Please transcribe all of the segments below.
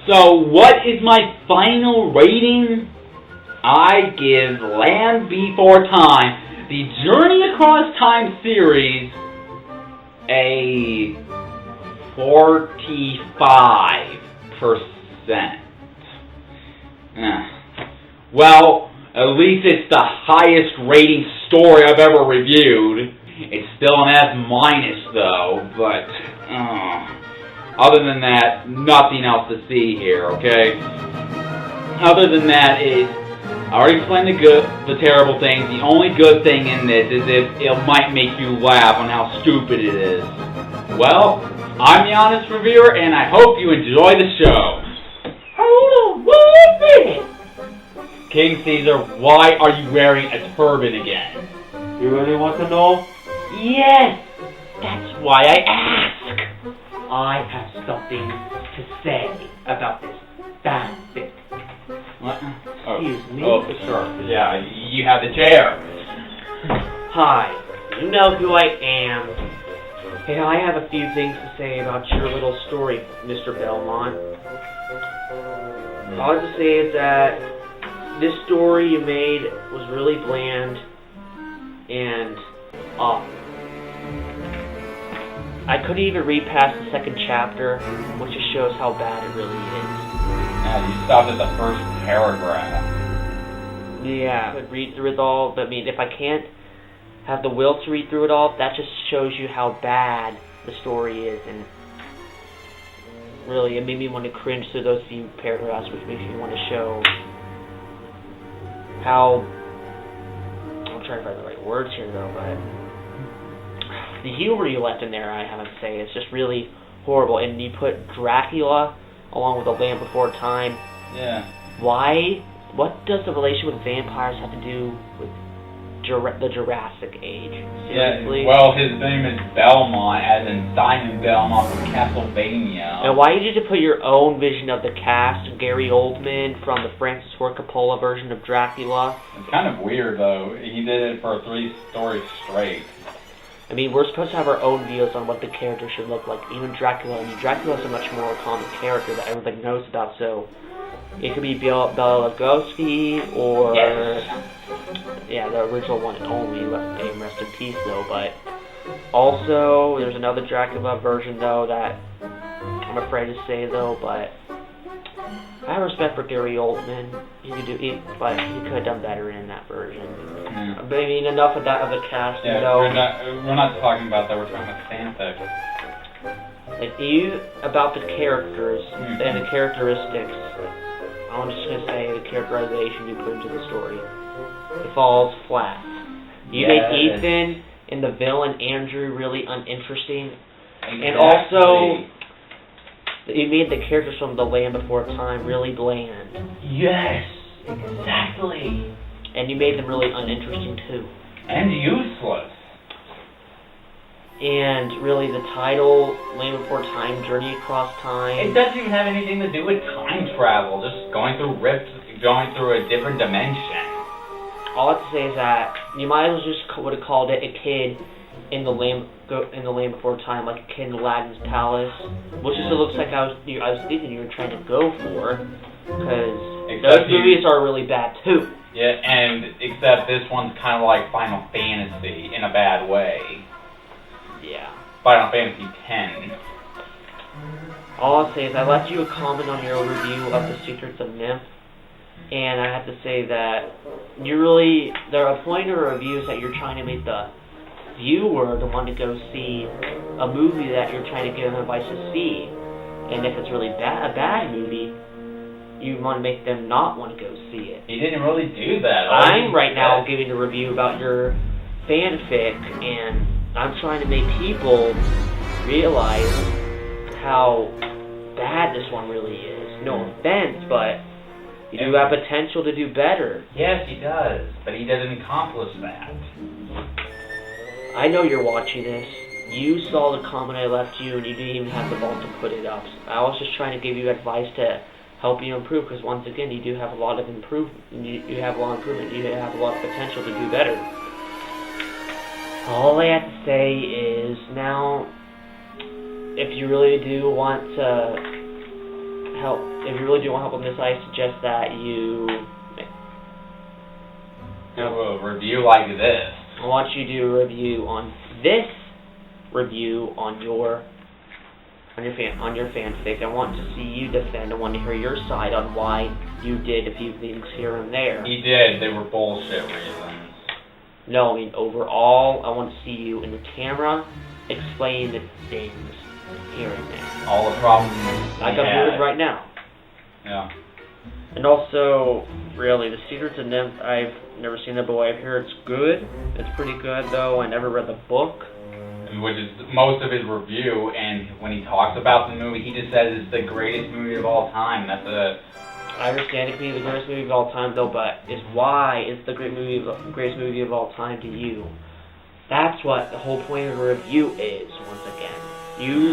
So, what is my final rating? I give Land Before Time, the Journey Across Time series, a 45%. Well, at least it's the highest rating story I've ever reviewed. It's still an S- though, but other than that, nothing else to see here, okay? Other than that, I already explained the terrible things. The only good thing in this is if it might make you laugh on how stupid it is. Well, I'm the Honest Reviewer, and I hope you enjoy the show. Hold on one minute. King Caesar, why are you wearing a turban again? You really want to know? Yes, that's why I ask. I have something to say about this fanfic. What? Excuse me? Oh, sure. Yeah, you have the chair. Hi, you know who I am. Hey, I have a few things to say about your little story, Mr. Belmont. All I have to say is that this story you made was really bland and awful. I couldn't even read past the second chapter, which just shows how bad it really is. Yeah, you stopped at the first paragraph. Yeah, I could read through it all, but I mean, if I can't have the will to read through it all, that just shows you how bad the story is, and really, it made me want to cringe through those few paragraphs, which makes me want to show how, I'm trying to find the right words here though, but the humor you left in there, I have to say, is just really horrible, and you put Dracula along with The Land Before Time. Yeah. Why? What does the relation with vampires have to do with the Jurassic Age? Seriously? Yeah, well, his name is Belmont, as in Simon Belmont from Castlevania. And why did you put your own vision of the cast, Gary Oldman from the Francis Ford Coppola version of Dracula? It's kind of weird, though. He did it for 3 stories straight. I mean, we're supposed to have our own views on what the character should look like. Even Dracula. I mean, Dracula is a much more common character that everybody knows about, so it could be Bela Lugosi or... Yes. Yeah, the original one and only, rest in peace, though, but also, there's another Dracula version, though, that I'm afraid to say, though, but I have respect for Gary Oldman. But he could have done better in that version. Yeah. But I mean, enough of that of the casting, yeah, though. We're not talking about that. We're talking about fanfic. About the characters and the characteristics. I'm just gonna say the characterization you put into the story. It falls flat. You made Ethan and the villain Andrew really uninteresting, and also you made the characters from The Land Before Time really bland. Yes, exactly. And you made them really uninteresting too. And useless. And really, the title, Land Before Time, Journey Across Time... It doesn't even have anything to do with time travel, just going through a different dimension. All I have to say is that you might as well just would have called it a kid in the Land Before Time, like a kid in Aladdin's palace, which is what it looks like I was thinking you were trying to go for, because those movies are really bad too. Yeah, and except this one's kind of like Final Fantasy in a bad way. Yeah. Final Fantasy X. All I'll say is I left you a comment on your review of The Secrets of Nymph, and I have to say that there are a point of reviews that you're trying to make the viewer to want to go see a movie that you're trying to give them advice to see, and if it's really a bad movie, you want to make them not want to go see it. He didn't really do that. I'm right now giving a review about your fanfic, and I'm trying to make people realize how bad this one really is. No offense, but you do have potential to do better. Yes, he does, but he doesn't accomplish that. I know you're watching this. You saw the comment I left you, and you didn't even have the balls to put it up. I was just trying to give you advice to help you improve, because once again, you do have a lot of improvement. You have a lot of improvement. You have a lot of potential to do better. All I have to say is, now, if you really do want to help, if you really do want help on this, I suggest that you do a review like this. I want you to do a review on this review on your fanfic. I want to see you defend. I want to hear your side on why you did a few things here and there. He did. They were bullshit reasons. No, I mean overall, I want to see you in the camera explain the things here and there. All the problems. Like I'm doing right now. Yeah. And also, really, The Secrets of Nymph, I've never seen it, but I've heard it's good. It's pretty good, though. I never read the book. Which is most of his review, and when he talks about the movie, he just says it's the greatest movie of all time. That's it. I understand it can be the greatest movie of all time, though, but why is the greatest movie of all time to you? That's what the whole point of a review is, once again.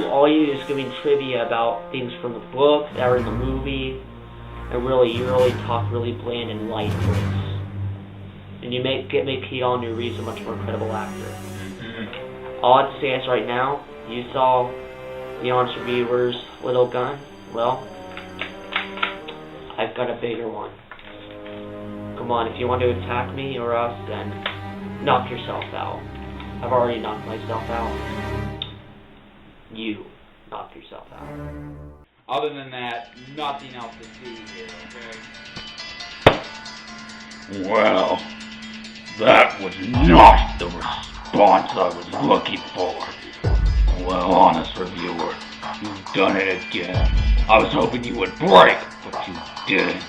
All you do is give me trivia about things from the book that are in the movie, and you really talk really bland and light things. And you make Keanu Reeves a much more credible actor. All I have to say is right now, you saw the honest reviewer's little gun. Well, I've got a bigger one. Come on, if you want to attack me or us, then knock yourself out. I've already knocked myself out. You knock yourself out. Other than that, nothing else to see here, okay? Well, that was not the response I was looking for. Well, honest reviewer, you've done it again. I was hoping you would break, but you didn't.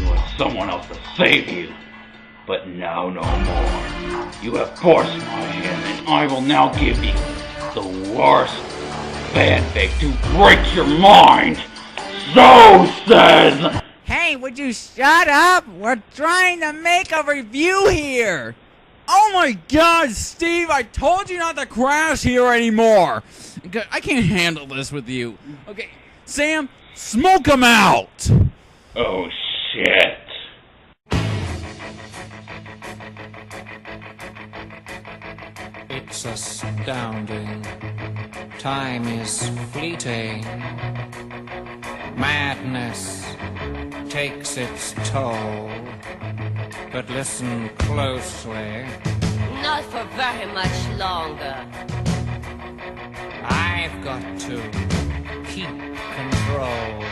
You had someone else to save you. But now no more. You have forced my hand, and I will now give you the worst fanfic to break your mind. So says... Hey, would you shut up? We're trying to make a review here. Oh my god, Steve, I told you not to crash here anymore. I can't handle this with you. Okay, Sam, smoke him out. Oh shit. It's astounding. Time is fleeting. Madness takes its toll. But listen closely. Not for very much longer. I've got to keep control.